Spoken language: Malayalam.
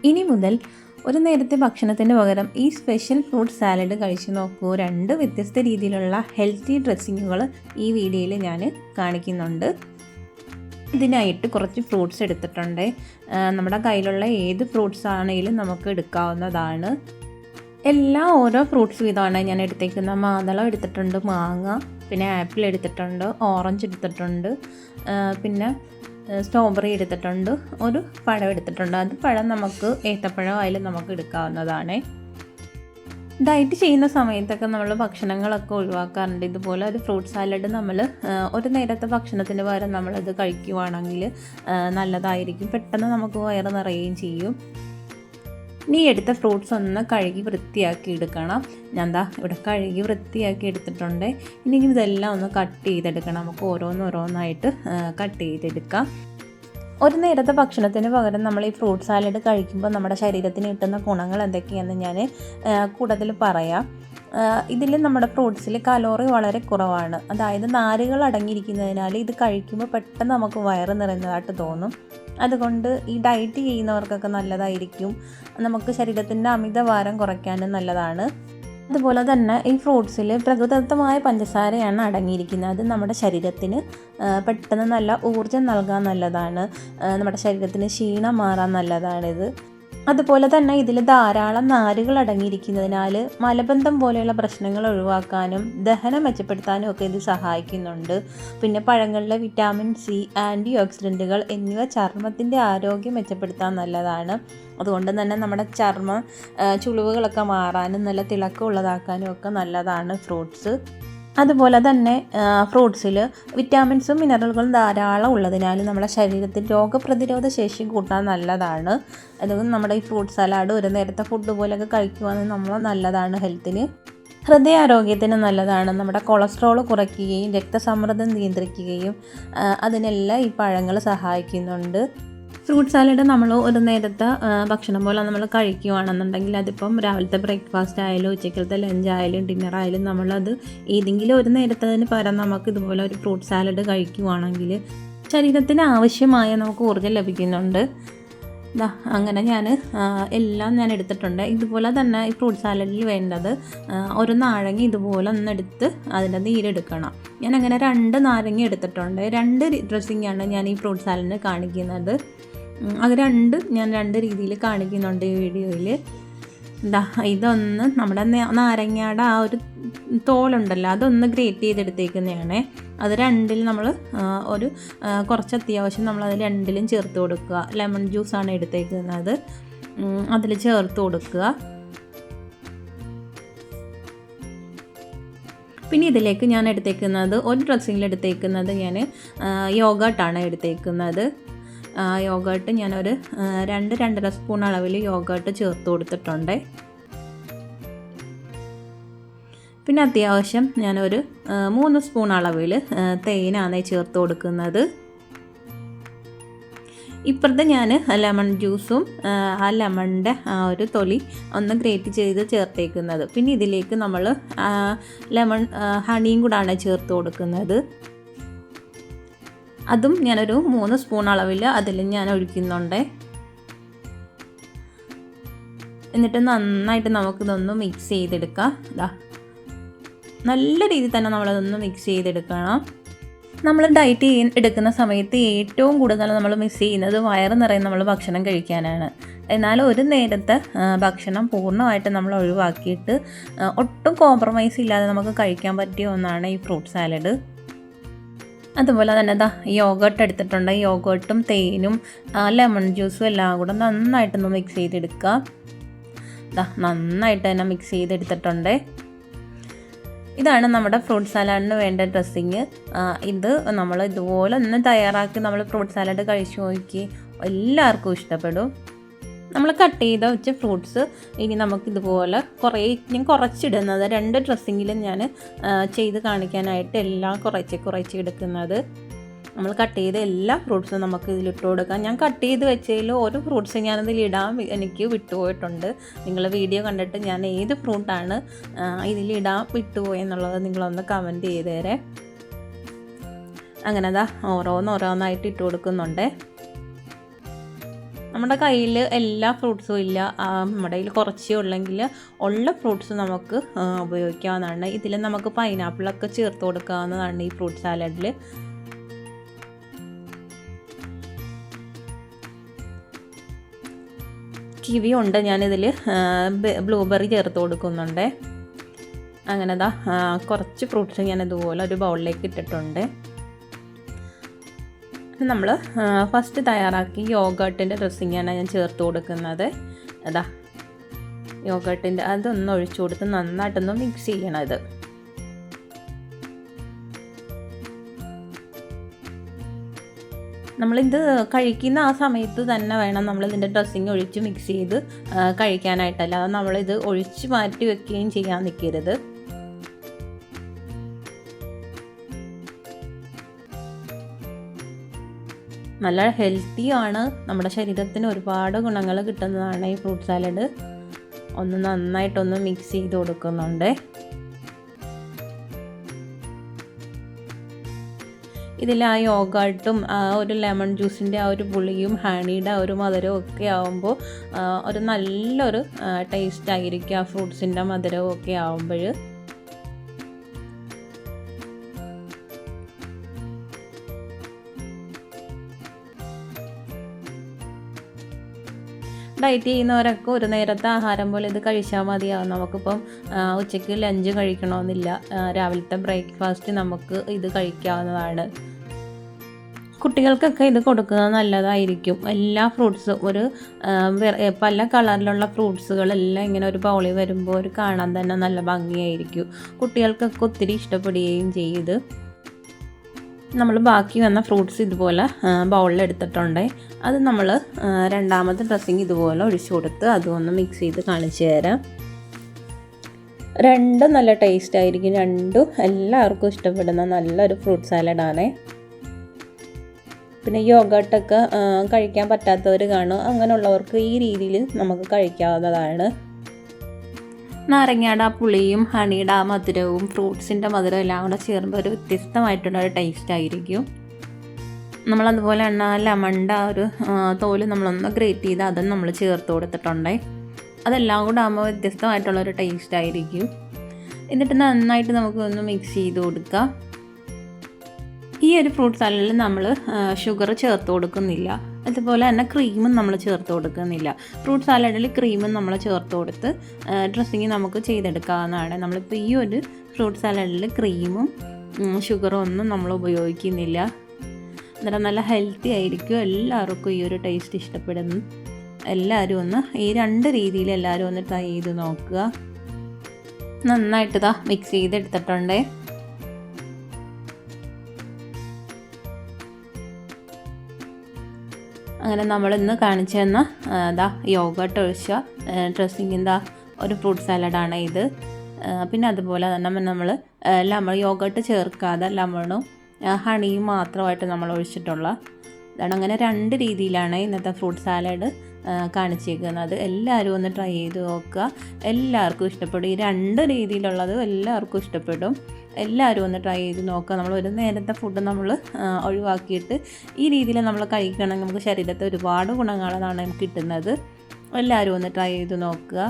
ഇനി മുതൽ ഒരു നേരത്തെ ഭക്ഷണത്തിന് പകരം ഈ സ്പെഷ്യൽ ഫ്രൂട്ട് സാലഡ് കഴിച്ചു നോക്കൂ. 2 വ്യത്യസ്ത രീതിയിലുള്ള ഹെൽത്തി ഡ്രസ്സിങ്ങുകൾ ഈ വീഡിയോയിൽ ഞാൻ കാണിക്കുന്നുണ്ട്. ഇതിനായിട്ട് കുറച്ച് ഫ്രൂട്ട്സ് എടുത്തിട്ടുണ്ട്. നമ്മുടെ കയ്യിലുള്ള ഏത് ഫ്രൂട്ട്സ് ആണെങ്കിലും നമുക്ക് എടുക്കാവുന്നതാണ്. ഓരോ ഫ്രൂട്ട്സ് വീതമാണ് ഞാൻ എടുത്തേക്കുന്നത്. മാതളം എടുത്തിട്ടുണ്ട്, മാങ്ങ, പിന്നെ ആപ്പിൾ എടുത്തിട്ടുണ്ട്, ഓറഞ്ച് എടുത്തിട്ടുണ്ട്, പിന്നെ സ്ട്രോബെറി എടുത്തിട്ടുണ്ട്, ഒരു പഴം എടുത്തിട്ടുണ്ട്. അത് പഴം നമുക്ക് ഏത്തപ്പഴം ആയാലും നമുക്ക് എടുക്കാവുന്നതാണ്. ഡയറ്റ് ചെയ്യുന്ന സമയത്തൊക്കെ നമ്മൾ ഭക്ഷണങ്ങളൊക്കെ ഒഴിവാക്കാറുണ്ട്. ഇതുപോലെ ഒരു ഫ്രൂട്ട് സാലഡ് നമ്മൾ ഒരു നേരത്തെ ഭക്ഷണത്തിന് പകരം നമ്മളത് കഴിക്കുവാണെങ്കിൽ നല്ലതായിരിക്കും. പെട്ടെന്ന് നമുക്ക് വയറ് നിറയുകയും ചെയ്യും. ഇനി എടുത്ത ഫ്രൂട്ട്സ് ഒന്ന് കഴുകി വൃത്തിയാക്കി എടുക്കണം. ഞാൻ ഇവിടെ കഴുകി വൃത്തിയാക്കി എടുത്തിട്ടുണ്ട്. ഇനി ഇതെല്ലാം ഒന്ന് കട്ട് ചെയ്തെടുക്കണം. നമുക്ക് ഓരോന്നായിട്ട് കട്ട് ചെയ്തെടുക്കാം. ഒരു നേരത്തെ ഭക്ഷണത്തിന് പകരം നമ്മൾ ഈ ഫ്രൂട്ട് സാലഡ് കഴിക്കുമ്പോൾ നമ്മുടെ ശരീരത്തിന് കിട്ടുന്ന ഗുണങ്ങൾ എന്തൊക്കെയാണെന്ന് ഞാൻ കൂടുതൽ പറയാം. ഇതിൽ നമ്മുടെ ഫ്രൂട്ട്സിൽ കലോറി വളരെ കുറവാണ്. അതായത് നാരുകൾ അടങ്ങിയിരിക്കുന്നതിനാൽ ഇത് കഴിക്കുമ്പോൾ പെട്ടെന്ന് നമുക്ക് വയറ് നിറയുന്നതായിട്ട് തോന്നും. അതുകൊണ്ട് ഈ ഡയറ്റ് ചെയ്യുന്നവർക്കൊക്കെ നല്ലതായിരിക്കും. നമുക്ക് ശരീരത്തിൻ്റെ അമിതഭാരം കുറയ്ക്കാനും നല്ലതാണ്. അതുപോലെ തന്നെ ഈ ഫ്രൂട്ട്സിൽ പ്രകൃതിദത്തമായ പഞ്ചസാരയാണ് അടങ്ങിയിരിക്കുന്നത്. അത് നമ്മുടെ ശരീരത്തിന് പെട്ടെന്ന് നല്ല ഊർജ്ജം നൽകാൻ നല്ലതാണ്. നമ്മുടെ ശരീരത്തിന് ക്ഷീണം മാറാൻ നല്ലതാണിത്. അതുപോലെ തന്നെ ഇതിൽ ധാരാളം നാരുകൾ അടങ്ങിയിരിക്കുന്നതിനാൽ മലബന്ധം പോലെയുള്ള പ്രശ്നങ്ങൾ ഒഴിവാക്കാനും ദഹനം മെച്ചപ്പെടുത്താനും ഒക്കെ ഇത് സഹായിക്കുന്നുണ്ട്. പിന്നെ പഴങ്ങളിലെ വിറ്റാമിൻ സി, ആൻറ്റി ഓക്സിഡൻറ്റുകൾ എന്നിവ ചർമ്മത്തിൻ്റെ ആരോഗ്യം മെച്ചപ്പെടുത്താൻ നല്ലതാണ്. അതുകൊണ്ട് തന്നെ നമ്മുടെ ചർമ്മം ചുളിവുകളൊക്കെ മാറാനും നല്ല തിളക്കമുള്ളതാക്കാനും ഒക്കെ നല്ലതാണ് ഫ്രൂട്ട്സ്. അതുപോലെ തന്നെ ഫ്രൂട്ട്സിൽ വിറ്റാമിൻസും മിനറലുകളും ധാരാളം ഉള്ളതിനാൽ നമ്മുടെ ശരീരത്തിൽ രോഗപ്രതിരോധ ശേഷി കൂട്ടാൻ നല്ലതാണ്. അതുകൊണ്ട് നമ്മുടെ ഈ ഫ്രൂട്ട് സലാഡ് ഒരു നേരത്തെ ഫുഡ് പോലെയൊക്കെ കഴിക്കുവാണെങ്കിൽ നമ്മൾ നല്ലതാണ്. ഹെൽത്തിന്, ഹൃദയാരോഗ്യത്തിന് നല്ലതാണ്. നമ്മുടെ കൊളസ്ട്രോൾ കുറയ്ക്കുകയും രക്തസമ്മർദ്ദം നിയന്ത്രിക്കുകയും അതിനെല്ലാം ഈ പഴങ്ങൾ സഹായിക്കുന്നുണ്ട്. ഫ്രൂട്ട് സാലഡ് നമ്മൾ ഒരു നേരത്തെ ഭക്ഷണം പോലെ നമ്മൾ കഴിക്കുകയാണെന്നുണ്ടെങ്കിൽ അതിപ്പം രാവിലത്തെ ബ്രേക്ക്ഫാസ്റ്റ് ആയാലും ഉച്ചക്കലത്തെ ലഞ്ച് ആയാലും ഡിന്നർ ആയാലും നമ്മളത് ഏതെങ്കിലും ഒരു നേരത്തതിന് പകരം നമുക്ക് ഇതുപോലെ ഒരു ഫ്രൂട്ട് സാലഡ് കഴിക്കുകയാണെങ്കിൽ ശരീരത്തിന് ആവശ്യമായ നമുക്ക് ഊർജ്ജം ലഭിക്കുന്നുണ്ട്. അങ്ങനെ എല്ലാം ഞാൻ എടുത്തിട്ടുണ്ട്. ഇതുപോലെ തന്നെ ഈ ഫ്രൂട്ട് സാലഡിൽ വേണ്ടത് ഒരു നാരങ്ങ ഇതുപോലെ ഒന്നെടുത്ത് അതിൻ്റെ നീരെടുക്കണം. ഞാൻ അങ്ങനെ 2 നാരങ്ങ എടുത്തിട്ടുണ്ട്. 2 ഡ്രസ്സിങ്ങാണ് ഞാൻ ഈ ഫ്രൂട്ട് സാലഡിന് കാണിക്കുന്നത്. അത് ഞാൻ 2 രീതിയിൽ കാണിക്കുന്നുണ്ട് ഈ വീഡിയോയിൽ. ഇതൊന്ന് നമ്മുടെ നാരങ്ങയുടെ ആ ഒരു തോലുണ്ടല്ലോ അതൊന്ന് ഗ്രേറ്റ് ചെയ്തെടുത്തേക്കുന്നതാണ്. അത് 2ൽ നമ്മൾ കുറച്ച് അത്യാവശ്യം നമ്മളത് 2ലും ചേർത്ത് കൊടുക്കുക. ലെമൺ ജ്യൂസാണ് എടുത്തേക്കുന്നത്, അതിൽ ചേർത്ത് കൊടുക്കുക. പിന്നെ ഇതിലേക്ക് ഞാൻ എടുത്തേക്കുന്നത് ഒരു ഡ്രസ്സിങ്ങിൽ എടുത്തേക്കുന്നത് ഞാൻ യോഗട്ടാണ് എടുത്തേക്കുന്നത്. യോഗട്ട് ഞാനൊരു 2-2.5 സ്പൂൺ അളവിൽ യോഗട്ട് ചേർത്ത് കൊടുത്തിട്ടുണ്ട്. പിന്നെ അത്യാവശ്യം ഞാനൊരു 3 സ്പൂൺ അളവിൽ തേനാണ് ചേർത്ത് കൊടുക്കുന്നത്. ഇപ്പുറത്തെ ഞാൻ ലെമൺ ജ്യൂസും ആ ലെമണിൻ്റെ ആ ഒരു തൊലി ഒന്ന് ഗ്രേറ്റ് ചെയ്ത് ചേർത്തേക്കുന്നത്. പിന്നെ ഇതിലേക്ക് നമ്മൾ ലെമൺ ഹണിയും കൂടാണ് ചേർത്ത് കൊടുക്കുന്നത്. അതും ഞാനൊരു 3 സ്പൂൺ അളവിൽ അതിൽ ഞാൻ ഒഴിക്കുന്നുണ്ട്. എന്നിട്ട് നന്നായിട്ട് നമുക്കിതൊന്ന് മിക്സ് ചെയ്തെടുക്കാം. നല്ല രീതിയിൽ തന്നെ നമ്മളതൊന്ന് മിക്സ് ചെയ്തെടുക്കണം. നമ്മൾ ഡയറ്റ് എടുക്കുന്ന സമയത്ത് ഏറ്റവും കൂടുതൽ നമ്മൾ മിസ് ചെയ്യുന്നത് വയറ് നിറയെ നമ്മൾ ഭക്ഷണം കഴിക്കാനാണ്. എന്നാൽ ഒരു നേരത്തെ ഭക്ഷണം പൂർണ്ണമായിട്ട് നമ്മൾ ഒഴിവാക്കിയിട്ട് ഒട്ടും കോംപ്രമൈസ് ഇല്ലാതെ നമുക്ക് കഴിക്കാൻ പറ്റിയ ഒന്നാണ് ഈ ഫ്രൂട്ട് സാലഡ്. അതുപോലെ തന്നെ യോഗട്ട് എടുത്തിട്ടുണ്ട്. യോഗട്ടും തേനും ലെമൺ ജ്യൂസും എല്ലാം കൂടെ നന്നായിട്ടൊന്ന് മിക്സ് ചെയ്തെടുക്കുക. നന്നായിട്ട് തന്നെ മിക്സ് ചെയ്തെടുത്തിട്ടുണ്ട്. ഇതാണ് നമ്മുടെ ഫ്രൂട്ട് സാലഡിന് വേണ്ട ഡ്രസ്സിങ്. ഇത് നമ്മൾ ഇതുപോലെ ഒന്ന് തയ്യാറാക്കി നമ്മൾ ഫ്രൂട്ട് സാലഡ് കഴിച്ചു നോക്കി എല്ലാവർക്കും ഇഷ്ടപ്പെടും. നമ്മൾ കട്ട് ചെയ്ത് വെച്ച ഫ്രൂട്ട്സ് ഇനി നമുക്കിതുപോലെ ഞാൻ കുറച്ചിടുന്നത് 2 ഡ്രസ്സിങ്ങിലും ഞാൻ ചെയ്ത് കാണിക്കാനായിട്ട് എല്ലാം കുറച്ച് എടുക്കുന്നത്. നമ്മൾ കട്ട് ചെയ്ത എല്ലാ ഫ്രൂട്ട്സും നമുക്ക് ഇതിലിട്ട് കൊടുക്കാം. ഞാൻ കട്ട് ചെയ്ത് വെച്ചതിൽ ഒരു ഫ്രൂട്ട്സ് ഞാനതിലിടാൻ എനിക്ക് വിട്ടുപോയിട്ടുണ്ട്. നിങ്ങൾ വീഡിയോ കണ്ടിട്ട് ഞാൻ ഏത് ഫ്രൂട്ടാണ് ഇതിലിടാൻ വിട്ടുപോയെന്നുള്ളത് നിങ്ങളൊന്ന് കമൻറ്റ് ചെയ്ത് തരേ. അങ്ങനെ ഓരോന്നായിട്ട് ഇട്ട് കൊടുക്കുന്നുണ്ട്. നമ്മുടെ കയ്യിൽ എല്ലാ ഫ്രൂട്ട്സും ഇല്ല, നമ്മുടെ കയ്യിൽ കുറച്ചേ ഉള്ളെങ്കിൽ ഉള്ള ഫ്രൂട്ട്സ് നമുക്ക് ഉപയോഗിക്കാവുന്നതാണ്. ഇതിൽ നമുക്ക് പൈനാപ്പിളൊക്കെ ചേർത്ത് കൊടുക്കാവുന്നതാണ് ഈ ഫ്രൂട്ട് സാലഡിൽ. കിവി ഉണ്ട്, ഞാനിതിൽ ബ്ലൂബെറി ചേർത്ത് കൊടുക്കുന്നുണ്ട്. അങ്ങനെ കുറച്ച് ഫ്രൂട്ട്സ് ഞാൻ ഇതുപോലെ ഒരു ബൗളിലേക്ക് ഇട്ടിട്ടുണ്ട്. നമ്മൾ ഫസ്റ്റ് തയ്യാറാക്കി യോഗട്ടിൻ്റെ ഡ്രസ്സിങ്ങാണ് ഞാൻ ചേർത്ത് കൊടുക്കുന്നത്. യോഗട്ടിൻ്റെ അതൊന്ന് ഒഴിച്ചു കൊടുത്ത് നന്നായിട്ടൊന്ന് മിക്സ് ചെയ്യണത്. നമ്മളിത് കഴിക്കുന്ന ആ സമയത്ത് തന്നെ വേണം നമ്മളിതിൻ്റെ ഡ്രസ്സിങ് ഒഴിച്ച് മിക്സ് ചെയ്ത് കഴിക്കാനായിട്ടല്ല, അത് നമ്മളിത് ഒഴിച്ച് മാറ്റി വെക്കുകയും ചെയ്യാൻ നിൽക്കരുത്. നല്ല ഹെൽത്തിയാണ്, നമ്മുടെ ശരീരത്തിന് ഒരുപാട് ഗുണങ്ങൾ കിട്ടുന്നതാണ് ഈ ഫ്രൂട്ട് സാലഡ്. ഒന്ന് നന്നായിട്ടൊന്ന് മിക്സ് ചെയ്ത് കൊടുക്കുന്നുണ്ട്. ഇതിൽ ആ യോഗട്ടും ആ ഒരു ലെമൺ ജ്യൂസിൻ്റെ ആ ഒരു പുളിയും ഹണിയുടെ ആ ഒരു മധുരവും ഒക്കെ ആകുമ്പോൾ ഒരു നല്ലൊരു ടേസ്റ്റ് ആയിരിക്കും ആ ഫ്രൂട്ട്സിൻ്റെ മധുരവും ഒക്കെ ആകുമ്പോൾ. ഡയറ്റ് ചെയ്യുന്നവരൊക്കെ ഒരു നേരത്തെ ആഹാരം പോലെ ഇത് കഴിച്ചാൽ മതിയാവും. നമുക്കിപ്പം ഉച്ചയ്ക്ക് ലഞ്ച് കഴിക്കണമെന്നില്ല, രാവിലത്തെ ബ്രേക്ക്ഫാസ്റ്റ് നമുക്ക് ഇത് കഴിക്കാവുന്നതാണ്. കുട്ടികൾക്കൊക്കെ ഇത് കൊടുക്കുന്നത് നല്ലതായിരിക്കും. എല്ലാ ഫ്രൂട്ട്സും പല കളറിലുള്ള ഫ്രൂട്ട്സുകളെല്ലാം ഇങ്ങനെ ഒരു ബൗളിൽ വരുമ്പോൾ ഒരു കാണാൻ തന്നെ നല്ല ഭംഗിയായിരിക്കും. കുട്ടികൾക്കൊക്കെ ഒത്തിരി ഇഷ്ടപ്പെടുകയും ചെയ്ത്. നമ്മൾ ബാക്കി വന്ന ഫ്രൂട്ട്സ് ഇതുപോലെ ബൗളിലെടുത്തിട്ടുണ്ട്. അത് നമ്മൾ രണ്ടാമത്തെ ഡ്രസ്സിങ് ഇതുപോലെ ഒഴിച്ചു കൊടുത്ത് അതും ഒന്ന് മിക്സ് ചെയ്ത് കാണിച്ചു തരാം. രണ്ടും നല്ല ടേസ്റ്റ് ആയിരിക്കും. രണ്ടും എല്ലാവർക്കും ഇഷ്ടപ്പെടുന്ന നല്ലൊരു ഫ്രൂട്ട് സാലഡാണ്. പിന്നെ യോഗട്ടൊക്കെ കഴിക്കാൻ പറ്റാത്തവർ കാണും, അങ്ങനെയുള്ളവർക്ക് ഈ രീതിയിൽ നമുക്ക് കഴിക്കാവുന്നതാണ്. നാരങ്ങയുടെ ആ പുളിയും ഹണിയുടെ ആ മധുരവും ഫ്രൂട്ട്സിൻ്റെ മധുരവും എല്ലാം കൂടെ ചേർന്ന് ഒരു വ്യത്യസ്തമായിട്ടുള്ളൊരു ടേസ്റ്റ് ആയിരിക്കും. നമ്മളതുപോലെ ലെമണിൻ്റെ ആ ഒരു തോല് നമ്മളൊന്ന് ഗ്രേറ്റ് ചെയ്ത് അതും നമ്മൾ ചേർത്ത് കൊടുത്തിട്ടുണ്ട്. അതെല്ലാം കൂടെ ആകുമ്പോൾ വ്യത്യസ്തമായിട്ടുള്ളൊരു ടേസ്റ്റ് ആയിരിക്കും. എന്നിട്ട് നന്നായിട്ട് നമുക്കൊന്ന് മിക്സ് ചെയ്ത് കൊടുക്കാം. ഈ ഒരു ഫ്രൂട്ട് സാലഡിൽ നമ്മൾ ഷുഗർ ചേർത്ത് കൊടുക്കുന്നില്ല, അതുപോലെ തന്നെ ക്രീമും നമ്മൾ ചേർത്ത് കൊടുക്കുന്നില്ല. ഫ്രൂട്ട് സാലഡിൽ ക്രീമും നമ്മൾ ചേർത്ത് കൊടുത്ത് ഡ്രസ്സിങ് നമുക്ക് ചെയ്തെടുക്കാവുന്നതാണ്. നമ്മളിപ്പോൾ ഈ ഒരു ഫ്രൂട്ട് സാലഡിൽ ക്രീമും ഷുഗറും ഒന്നും നമ്മൾ ഉപയോഗിക്കുന്നില്ല. അന്നേരം നല്ല ഹെൽത്തി ആയിരിക്കും. എല്ലാവർക്കും ഈ ഒരു ടേസ്റ്റ് ഇഷ്ടപ്പെടുന്നു. എല്ലാവരും ഒന്ന് ഈ രണ്ട് രീതിയിൽ എല്ലാവരും ഒന്ന് ട്രൈ ചെയ്ത് നോക്കുക. നന്നായിട്ട് മിക്സ് ചെയ്തെടുത്തിട്ടുണ്ട്. അങ്ങനെ നമ്മളിന്ന് കാണിച്ചു തന്ന യോഗട്ട് ഒഴിച്ച ഡ്രസ്സിങ്ങിൻ്റെ ഒരു ഫ്രൂട്ട് സാലഡാണ് ഇത്. പിന്നെ അതുപോലെ തന്നെ നമ്മൾ യോഗട്ട് ചേർക്കാതെ ലെമണും ഹണിയും മാത്രമായിട്ട് നമ്മൾ ഒഴിച്ചിട്ടുള്ള ഇതാണ്. അങ്ങനെ രണ്ട് രീതിയിലാണ് ഇന്നത്തെ ഫ്രൂട്ട് സാലഡ് കാണിച്ചേക്കുന്നത്. എല്ലാവരും ഒന്ന് ട്രൈ ചെയ്ത് നോക്കുക. എല്ലാവർക്കും ഇഷ്ടപ്പെടും. ഈ രണ്ട് രീതിയിലുള്ളത് എല്ലാവർക്കും ഇഷ്ടപ്പെടും. എല്ലാവരും ഒന്ന് ട്രൈ ചെയ്ത് നോക്കുക. നമ്മൾ ഒരു നേരത്തെ ഫുഡ് നമ്മൾ ഒഴിവാക്കിയിട്ട് ഈ രീതിയിൽ നമ്മൾ കഴിക്കുകയാണെങ്കിൽ നമുക്ക് ശരീരത്തിൽ ഒരുപാട് ഗുണങ്ങളാണ് കിട്ടുന്നത്. എല്ലാവരും ഒന്ന് ട്രൈ ചെയ്ത് നോക്കുക.